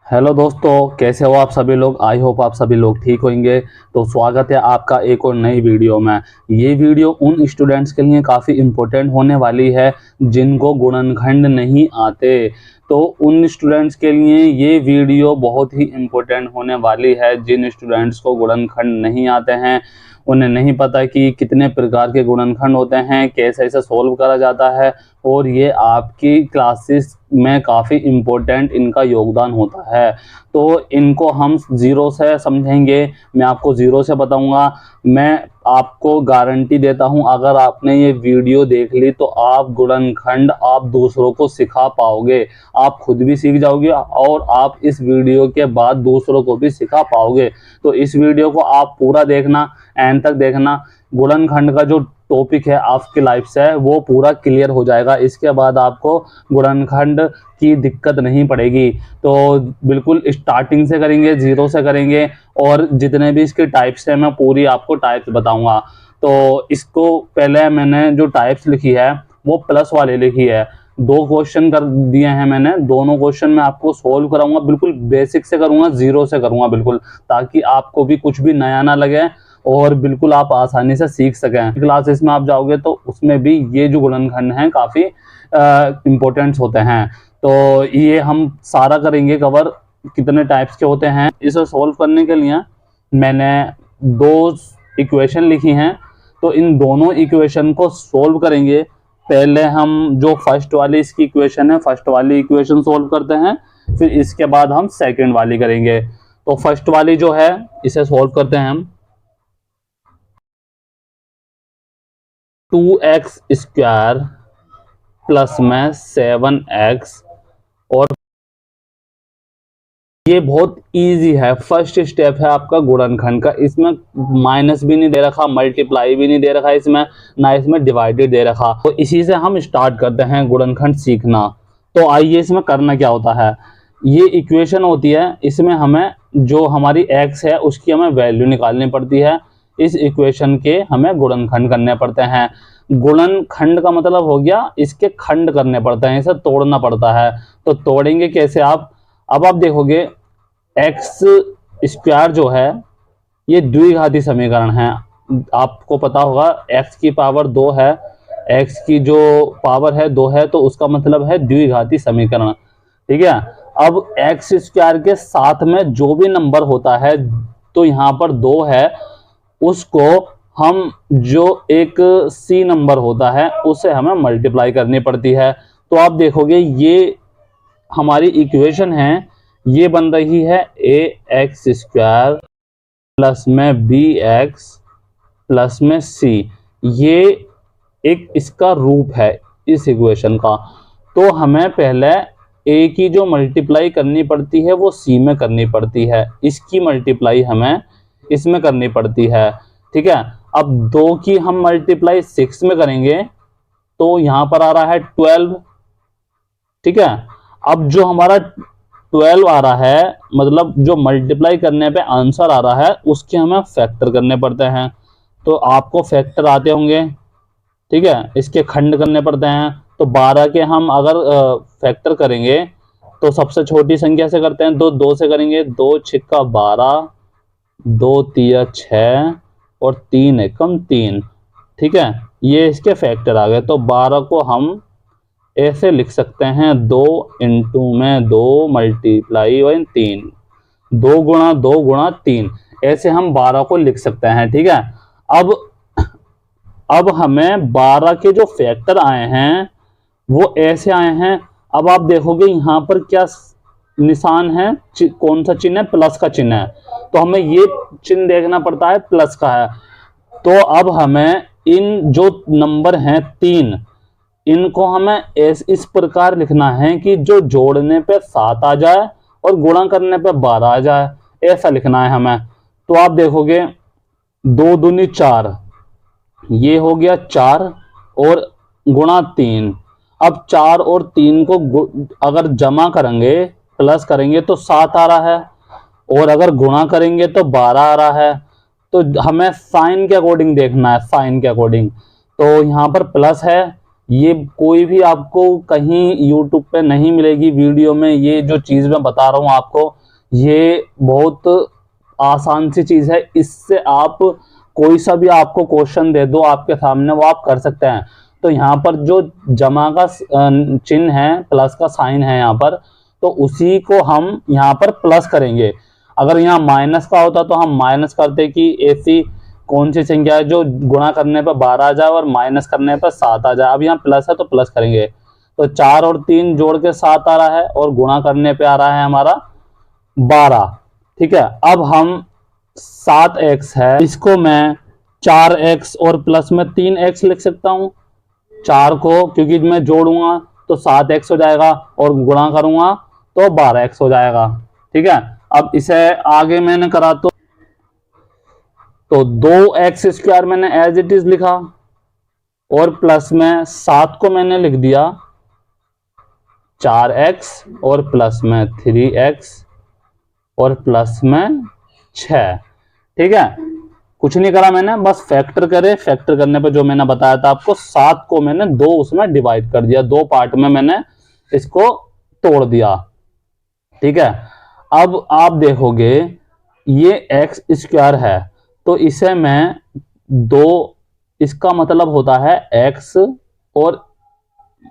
Hello दोस्तों, कैसे हो आप सभी लोग। आई होप आप सभी लोग ठीक होंगे। तो स्वागत है आपका एक और नई वीडियो में। ये वीडियो उन स्टूडेंट्स के लिए काफ़ी इम्पोर्टेंट होने वाली है जिनको गुणनखंड नहीं आते। तो उन स्टूडेंट्स के लिए ये वीडियो बहुत ही इम्पोर्टेंट होने वाली है जिन स्टूडेंट्स को गुणनखंड नहीं आते हैं, उन्हें नहीं पता कि कितने प्रकार के गुणनखंड होते हैं, कैसे इसे सॉल्व करा जाता है। और ये आपकी क्लासेस में काफ़ी इम्पोर्टेंट इनका योगदान होता है। तो इनको हम ज़ीरो से समझेंगे, मैं आपको ज़ीरो से बताऊंगा। मैं आपको गारंटी देता हूं, अगर आपने ये वीडियो देख ली तो आप गुणनखंड आप दूसरों को सिखा पाओगे। आप खुद भी सीख जाओगे और आप इस वीडियो के बाद दूसरों को भी सिखा पाओगे। तो इस वीडियो को आप पूरा देखना, एंड तक देखना। गुणनखंड का जो टॉपिक है आपकी लाइफ से वो पूरा क्लियर हो जाएगा। इसके बाद आपको गुणनखंड की दिक्कत नहीं पड़ेगी। तो बिल्कुल स्टार्टिंग से करेंगे, जीरो से करेंगे, और जितने भी इसके टाइप्स हैं मैं पूरी आपको टाइप्स बताऊंगा। तो इसको पहले मैंने जो टाइप्स लिखी है वो प्लस वाली लिखी है। दो क्वेश्चन कर दिए हैं मैंने, दोनों क्वेश्चन मैं आपको सोल्व कराऊंगा। बिल्कुल बेसिक से करूंगा, जीरो से करूंगा बिल्कुल, ताकि आपको भी कुछ भी नया ना लगे और बिल्कुल आप आसानी से सीख सकें। क्लासेस में आप जाओगे तो उसमें भी ये जो गुणनखंड हैं काफ़ी इम्पोर्टेंट होते हैं। तो ये हम सारा करेंगे कवर, कितने टाइप्स के होते हैं। इसे सॉल्व करने के लिए मैंने दो इक्वेशन लिखी हैं, तो इन दोनों इक्वेशन को सॉल्व करेंगे। पहले हम जो फर्स्ट वाली इसकी इक्वेशन है, फर्स्ट वाली इक्वेशन सॉल्व करते हैं, फिर इसके बाद हम सेकंड वाली करेंगे। तो फर्स्ट वाली जो है इसे सॉल्व करते हैं हम। 2x स्क्वायर प्लस में 7x, और ये बहुत इजी है। फर्स्ट स्टेप है आपका गुणनखंड का। इसमें माइनस भी नहीं दे रखा, मल्टीप्लाई भी नहीं दे रखा इसमें, ना इसमें डिवाइडेड दे रखा। तो इसी से हम स्टार्ट करते हैं गुणनखंड सीखना। तो आइए इसमें करना क्या होता है। ये इक्वेशन होती है, इसमें हमें जो हमारी x है उसकी हमें वैल्यू निकालनी पड़ती है। इस इक्वेशन के हमें गुणनखंड करने पड़ते हैं। गुणनखंड का मतलब हो गया इसके खंड करने पड़ते हैं, इसे तोड़ना पड़ता है। तो तोड़ेंगे कैसे आप। अब आप देखोगे एक्स स्क्वायर जो है ये द्विघाती समीकरण है। आपको पता होगा एक्स की पावर 2 है, एक्स की जो पावर है 2 है, तो उसका मतलब है द्विघाती समीकरण। ठीक है। अब एक्स स्क्वायर के साथ में जो भी नंबर होता है, तो यहाँ पर 2 है, उसको हम जो एक सी नंबर होता है उससे हमें मल्टीप्लाई करनी पड़ती है। तो आप देखोगे ये हमारी इक्वेशन है, ये बन रही है ए एक्स स्क्वायर प्लस में बी एक्स प्लस में सी। ये एक इसका रूप है इस इक्वेशन का। तो हमें पहले ए की जो मल्टीप्लाई करनी पड़ती है वो सी में करनी पड़ती है, इसकी मल्टीप्लाई हमें इसमें करनी पड़ती है। ठीक है। अब 2 की हम मल्टीप्लाई 6 में करेंगे तो यहां पर आ रहा है 12। ठीक है। अब जो हमारा 12 आ रहा है, मतलब जो मल्टीप्लाई करने पे आंसर आ रहा है, उसके हमें फैक्टर करने पड़ते हैं। तो आपको फैक्टर आते होंगे। ठीक है। इसके खंड करने पड़ते हैं। तो 12 के हम अगर फैक्टर करेंगे तो सबसे छोटी संख्या से करते हैं, 2 से करेंगे, 2 छिक्का 12, 2 तिया 6 और 3 एकम 3। ठीक है। ये इसके फैक्टर आ गए। तो 12 को हम ऐसे लिख सकते हैं, 2 इंटू में 2 मल्टीप्लाई 3, 2 गुणा 2 गुणा 3, ऐसे हम 12 को लिख सकते हैं। ठीक है। अब हमें 12 के जो फैक्टर आए हैं वो ऐसे आए हैं। अब आप देखोगे यहाँ पर क्या निशान है, कौन सा चिन्ह है, प्लस का चिन्ह है। तो हमें ये चिन्ह देखना पड़ता है, प्लस का है। तो अब हमें इन जो नंबर हैं 3, इनको हमें इस प्रकार लिखना है कि जो जोड़ने पे 7 आ जाए और गुणा करने पे 12 आ जाए, ऐसा लिखना है हमें। तो आप देखोगे 2 दूनी 4, ये हो गया 4 और गुणा 3। अब 4 और 3 को अगर जमा करेंगे, प्लस करेंगे तो 7 आ रहा है, और अगर गुणा करेंगे तो 12 आ रहा है। तो हमें साइन के अकॉर्डिंग देखना है, साइन के अकॉर्डिंग। तो यहाँ पर प्लस है ये कोई भी आपको कहीं यूट्यूब पे नहीं मिलेगी वीडियो में। ये जो चीज़ मैं बता रहा हूँ आपको, ये बहुत आसान सी चीज़ है। इससे आप कोई सा भी आपको क्वेश्चन दे दो आपके सामने, वो आप कर सकते हैं। तो यहाँ पर जो जमा का चिन्ह है, प्लस का साइन है यहाँ पर, तो उसी को हम यहाँ पर प्लस करेंगे। अगर यहाँ माइनस का होता तो हम माइनस करते कि ऐसी कौन सी संख्या है जो गुणा करने पर 12 आ जाए और माइनस करने पर 7 आ जाए। अब यहाँ प्लस है तो प्लस करेंगे, तो 4 और 3 जोड़ के 7 आ रहा है और गुणा करने पे आ रहा है हमारा 12। ठीक है, अब हम 7x है, इसको मैं 4x और प्लस में 3x लिख सकता हूँ। 4 को क्योंकि मैं जोड़ूंगा तो 7x हो जाएगा और गुणा करूंगा तो 12x हो जाएगा। ठीक है, अब इसे आगे मैंने करा तो 2x² मैंने एज इट इज लिखा और प्लस में 7 को मैंने लिख दिया 4x और प्लस में 3x और प्लस में 6। ठीक है, कुछ नहीं करा मैंने, बस फैक्टर करे। फैक्टर करने पे जो मैंने बताया था आपको, 7 को मैंने 2 उसमें डिवाइड कर दिया, 2 पार्ट में मैंने इसको तोड़ दिया। ठीक है, अब आप देखोगे ये x² है तो इसे मैं 2, इसका मतलब होता है x, और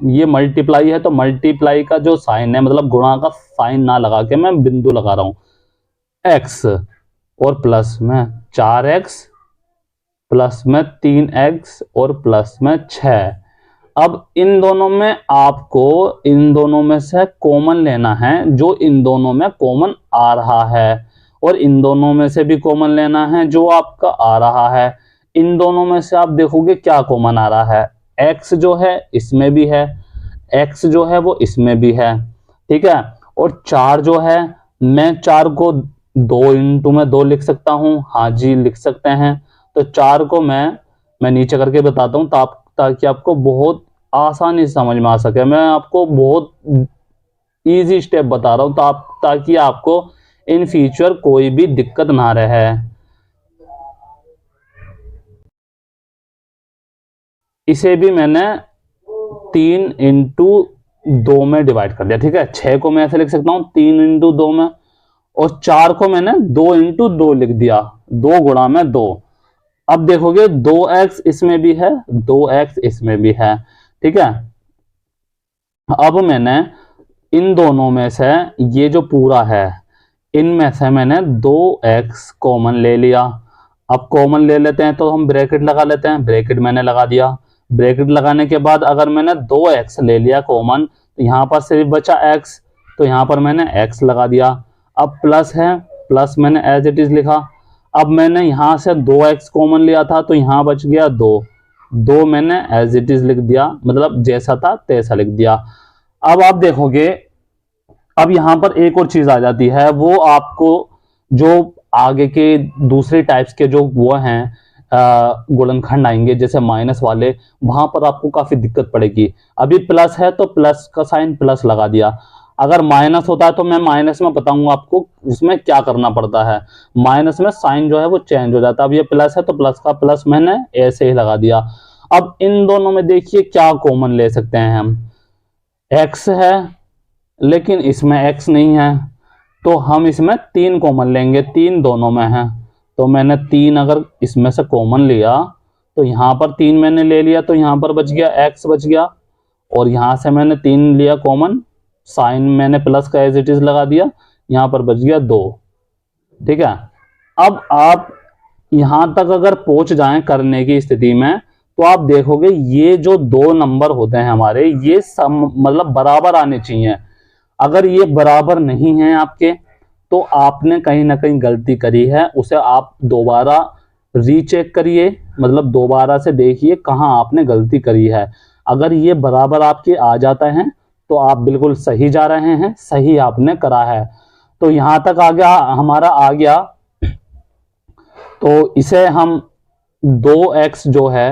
ये मल्टीप्लाई है तो मल्टीप्लाई का जो साइन है, मतलब गुणा का साइन ना लगा के मैं बिंदु लगा रहा हूं, x और प्लस में 4x प्लस में 3x और प्लस में 6। अब इन दोनों में आपको इन दोनों में से कॉमन लेना है, जो इन दोनों में कॉमन आ रहा है, और इन दोनों में से भी कॉमन लेना है जो आपका आ रहा है। इन दोनों में से आप देखोगे क्या कॉमन आ रहा है, x जो है इसमें भी है, x जो है वो इसमें भी है। ठीक है, और 4 जो है, मैं 4 को 2 इंटू में 2 लिख सकता हूँ। हाँ जी, लिख सकते हैं। तो 4 को मैं नीचे करके बताता हूँ ताकि आपको बहुत आसानी से समझ में आ सके। मैं आपको बहुत इजी स्टेप बता रहा हूँ ताकि आपको इन फ्यूचर कोई भी दिक्कत ना रहे। इसे भी मैंने 3 इंटू 2 में डिवाइड कर दिया। ठीक है, 6 को मैं ऐसे लिख सकता हूँ 3 इंटू 2 में, और 4 को मैंने 2 इंटू 2 लिख दिया, 2 गुणा में 2। अब देखोगे 2x इसमें भी है, 2x इसमें भी है। ठीक है, अब मैंने इन दोनों में से ये जो पूरा है, इनमें से मैंने 2x कॉमन ले लिया। अब कॉमन ले लेते हैं तो हम ब्रैकेट लगा लेते हैं, ब्रैकेट मैंने लगा दिया। ब्रैकेट लगाने के बाद अगर मैंने 2x ले लिया कॉमन, तो यहाँ पर सिर्फ बचा x, तो यहाँ पर मैंने x लगा दिया। अब प्लस है, प्लस मैंने एज इट इज लिखा। अब मैंने यहाँ से 2x कॉमन लिया था तो यहाँ बच गया 2 मैंने एज इट इज लिख दिया, मतलब जैसा था तैसा लिख दिया। अब आप देखोगे, अब यहाँ पर एक और चीज आ जाती है, वो आपको जो आगे के दूसरे टाइप्स के जो वो हैं गुणनखंड आएंगे जैसे माइनस वाले, वहां पर आपको काफी दिक्कत पड़ेगी। अभी प्लस है तो प्लस का साइन प्लस लगा दिया। अगर माइनस होता है तो मैं माइनस में बताऊंगा आपको उसमें क्या करना पड़ता है। माइनस में साइन जो है वो चेंज हो जाता है। अब ये प्लस है तो प्लस का प्लस मैंने ऐसे ही लगा दिया। अब इन दोनों में देखिए क्या कॉमन ले सकते हैं हम, x है लेकिन इसमें x नहीं है, तो हम इसमें 3 कॉमन लेंगे, 3 दोनों में है। तो मैंने 3 अगर इसमें से कॉमन लिया तो यहाँ पर 3 मैंने ले लिया, तो यहाँ पर बच गया x बच गया, और यहाँ से मैंने 3 लिया कॉमन, साइन मैंने प्लस का एज इट इज लगा दिया, यहाँ पर बच गया 2। ठीक है, अब आप यहाँ तक अगर पहुंच जाएं करने की स्थिति में, तो आप देखोगे ये जो 2 नंबर होते हैं हमारे, ये मतलब बराबर आने चाहिए। अगर ये बराबर नहीं है आपके, तो आपने कहीं ना कहीं गलती करी है, उसे आप दोबारा रीचेक करिए, मतलब दोबारा से देखिए कहाँ आपने गलती करी है। अगर ये बराबर आपके आ जाता है तो आप बिल्कुल सही जा रहे हैं, सही आपने करा है। तो यहां तक आ गया, हमारा आ गया। तो इसे हम 2x जो है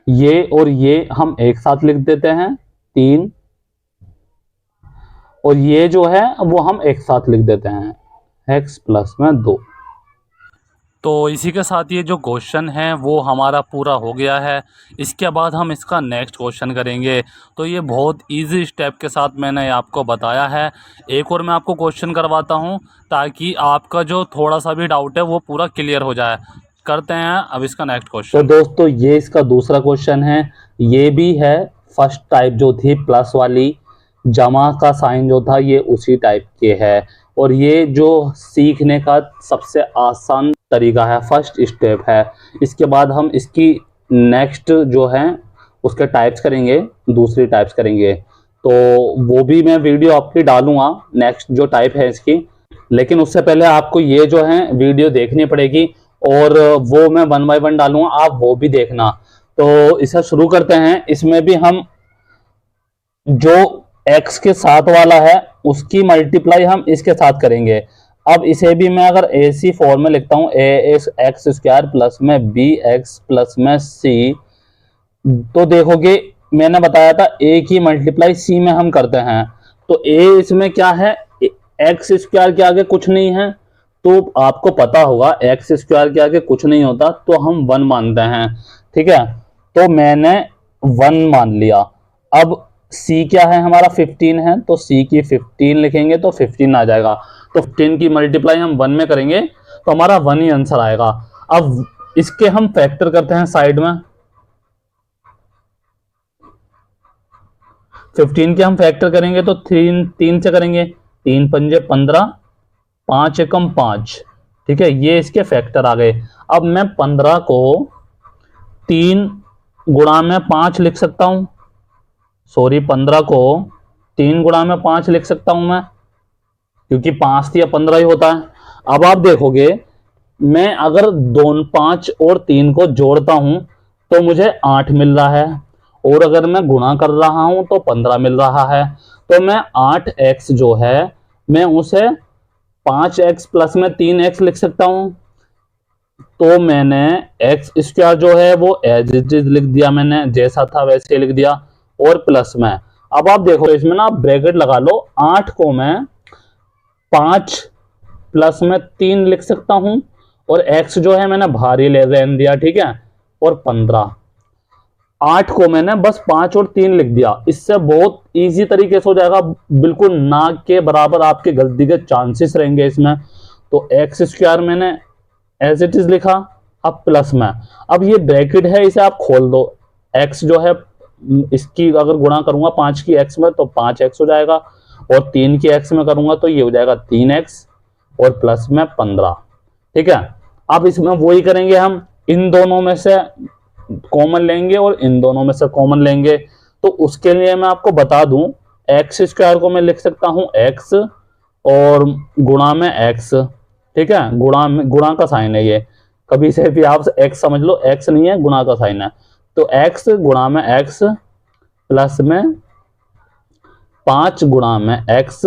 ये और ये हम एक साथ लिख देते हैं 3, और ये जो है वो हम एक साथ लिख देते हैं x प्लस में 2। तो इसी के साथ ये जो क्वेश्चन है वो हमारा पूरा हो गया है। इसके बाद हम इसका नेक्स्ट क्वेश्चन करेंगे। तो ये बहुत इजी स्टेप के साथ मैंने आपको बताया है। एक और मैं आपको क्वेश्चन करवाता हूँ ताकि आपका जो थोड़ा सा भी डाउट है वो पूरा क्लियर हो जाए। करते हैं अब इसका नेक्स्ट क्वेश्चन। तो दोस्तों ये इसका दूसरा क्वेश्चन है। ये भी है फर्स्ट टाइप जो थी प्लस वाली, जमा का साइन जो था ये उसी टाइप के है। और ये जो सीखने का सबसे आसान तरीका है, फर्स्ट स्टेप है। इसके बाद हम इसकी नेक्स्ट जो है उसके टाइप्स करेंगे, दूसरी टाइप्स करेंगे। तो वो भी मैं वीडियो आपकी डालूंगा नेक्स्ट जो टाइप है इसकी। लेकिन उससे पहले आपको ये जो है वीडियो देखनी पड़ेगी और वो मैं 1 बाय 1 डालूंगा, आप वो भी देखना। तो इसे शुरू करते हैं। इसमें भी हम जो x के साथ वाला है उसकी मल्टीप्लाई हम इसके साथ करेंगे। अब इसे भी मैं अगर ऐसी फॉर्म में लिखता हूं ए एक्स स्क्वायर प्लस में बी एक्स प्लस में सी, तो देखोगे मैंने बताया था a की मल्टीप्लाई c में हम करते हैं। तो a इसमें क्या है, एक्स स्क्वायर के आगे कुछ नहीं है, तो आपको पता होगा एक्स स्क्वायर के आगे कुछ नहीं होता तो हम 1 मानते हैं। ठीक है, तो मैंने 1 मान लिया। अब c क्या है हमारा 15 है, तो c की 15 लिखेंगे तो 15 आ जाएगा। तो 15 की मल्टीप्लाई हम 1 में करेंगे तो हमारा 1 ही आंसर आएगा। अब इसके हम फैक्टर करते हैं साइड में। 15 के हम फैक्टर करेंगे तो 3 से करेंगे, 3 पंजे 15, 5 एकम 5। ठीक है, ये इसके फैक्टर आ गए। अब मैं 15 को 3 गुणा में 5 लिख सकता हूं, सॉरी 15 को 3 गुणा में 5 लिख सकता हूं मैं, क्योंकि 5 या 15 ही होता है। अब आप देखोगे मैं अगर 2 5 और 3 को जोड़ता हूं तो मुझे 8 मिल रहा है, और अगर मैं गुणा कर रहा हूं तो 15 मिल रहा है। तो मैं 8x जो है मैं उसे 5x प्लस में 3x लिख सकता हूं। तो मैंने एक्स स्क्वायर जो है वो एज इट इज लिख दिया, मैंने जैसा था वैसे लिख दिया, और प्लस में। अब आप देखो इसमें ना ब्रैकेट लगा लो, 8 को मैं 5 प्लस में 3 लिख सकता हूं, और x जो है मैंने भारी ले रहने दिया। ठीक है, और 15, 8 को मैंने बस 5 और 3 लिख दिया। इससे बहुत इजी तरीके से हो जाएगा, बिल्कुल ना के बराबर आपके गलती के चांसेस रहेंगे इसमें। तो एक्स स्क्वायर मैंने एज इट इज लिखा, अब प्लस में। अब ये ब्रैकेट है इसे आप खोल दो, x जो है इसकी अगर गुणा करूंगा 5 की x में तो 5x हो जाएगा, और 3 की x में करूंगा तो ये हो जाएगा 3x, और प्लस में 15। ठीक है, अब इसमें वही करेंगे, हम इन दोनों में से कॉमन लेंगे और इन दोनों में से कॉमन लेंगे। तो उसके लिए मैं आपको बता दूं, एक्स स्क्वायर को मैं लिख सकता हूं x और गुणा में x। ठीक है, गुणा का साइन है ये, कभी से भी आप x समझ लो, x नहीं है गुणा का साइन है। तो x गुणा में x प्लस में 5 गुणा में x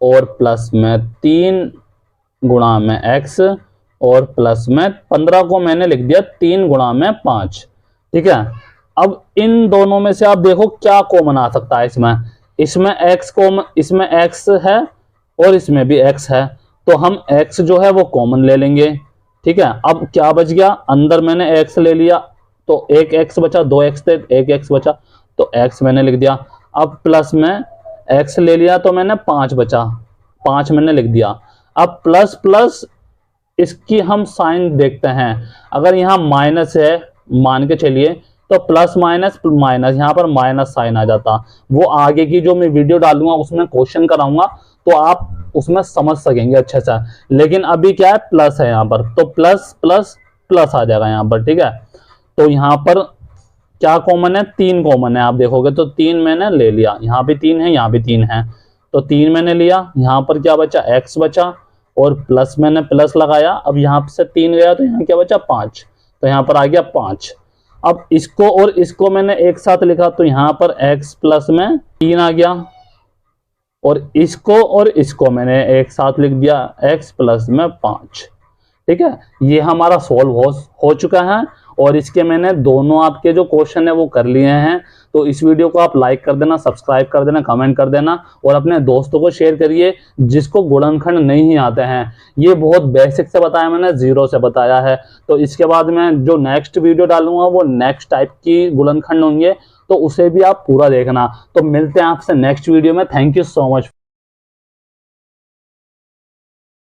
और प्लस में 3 गुणा में x और प्लस में 15 को मैंने लिख दिया 3 गुणा में 5। ठीक है, अब इन दोनों में से आप देखो क्या कॉमन आ सकता है इसमें। इसमें x कॉमन, इसमें x है और इसमें भी x है, तो हम x जो है वो कॉमन ले लेंगे। ठीक है, अब क्या बच गया, अंदर मैंने x ले लिया तो एक x बचा, 2x थे, एक x बचा तो x मैंने लिख दिया। अब प्लस में x ले लिया तो मैंने 5 बचा, 5 मैंने लिख दिया। अब प्लस प्लस इसकी हम साइन देखते हैं, अगर यहाँ माइनस है मान के चलिए तो प्लस माइनस माइनस, यहाँ पर माइनस साइन आ जाता। वो आगे की जो मैं वीडियो डालूंगा उसमें क्वेश्चन कराऊंगा तो आप उसमें समझ सकेंगे अच्छे से। लेकिन अभी क्या है, प्लस है यहाँ पर, तो प्लस प्लस प्लस आ जाएगा यहाँ पर। ठीक है, तो यहाँ पर क्या कॉमन है, 3 कॉमन है। आप देखोगे तो 3 मैंने ले लिया, यहाँ भी 3 है यहाँ भी 3 है, तो 3 मैंने लिया। यहाँ पर क्या बचा, x बचा, और प्लस मैंने प्लस लगाया। अब यहाँ से 3 गया तो यहाँ क्या बचा 5, तो यहाँ पर आ गया 5। अब इसको और इसको मैंने एक साथ लिखा तो यहाँ पर x प्लस में 3 आ गया, और इसको मैंने एक साथ लिख दिया x प्लस में 5। ठीक है, ये हमारा सॉल्व हो चुका है। और इसके मैंने दोनों आपके जो क्वेश्चन है वो कर लिए हैं। तो इस वीडियो को आप लाइक कर देना, सब्सक्राइब कर देना, कमेंट कर देना और अपने दोस्तों को शेयर करिए जिसको गुणनखंड नहीं आते हैं। ये बहुत बेसिक से बताया मैंने, जीरो से बताया है। तो इसके बाद मैं जो नेक्स्ट वीडियो डालूंगा वो नेक्स्ट टाइप की गुणनखंड होंगे, तो उसे भी आप पूरा देखना। तो मिलते हैं आपसे नेक्स्ट वीडियो में। Thank you so much.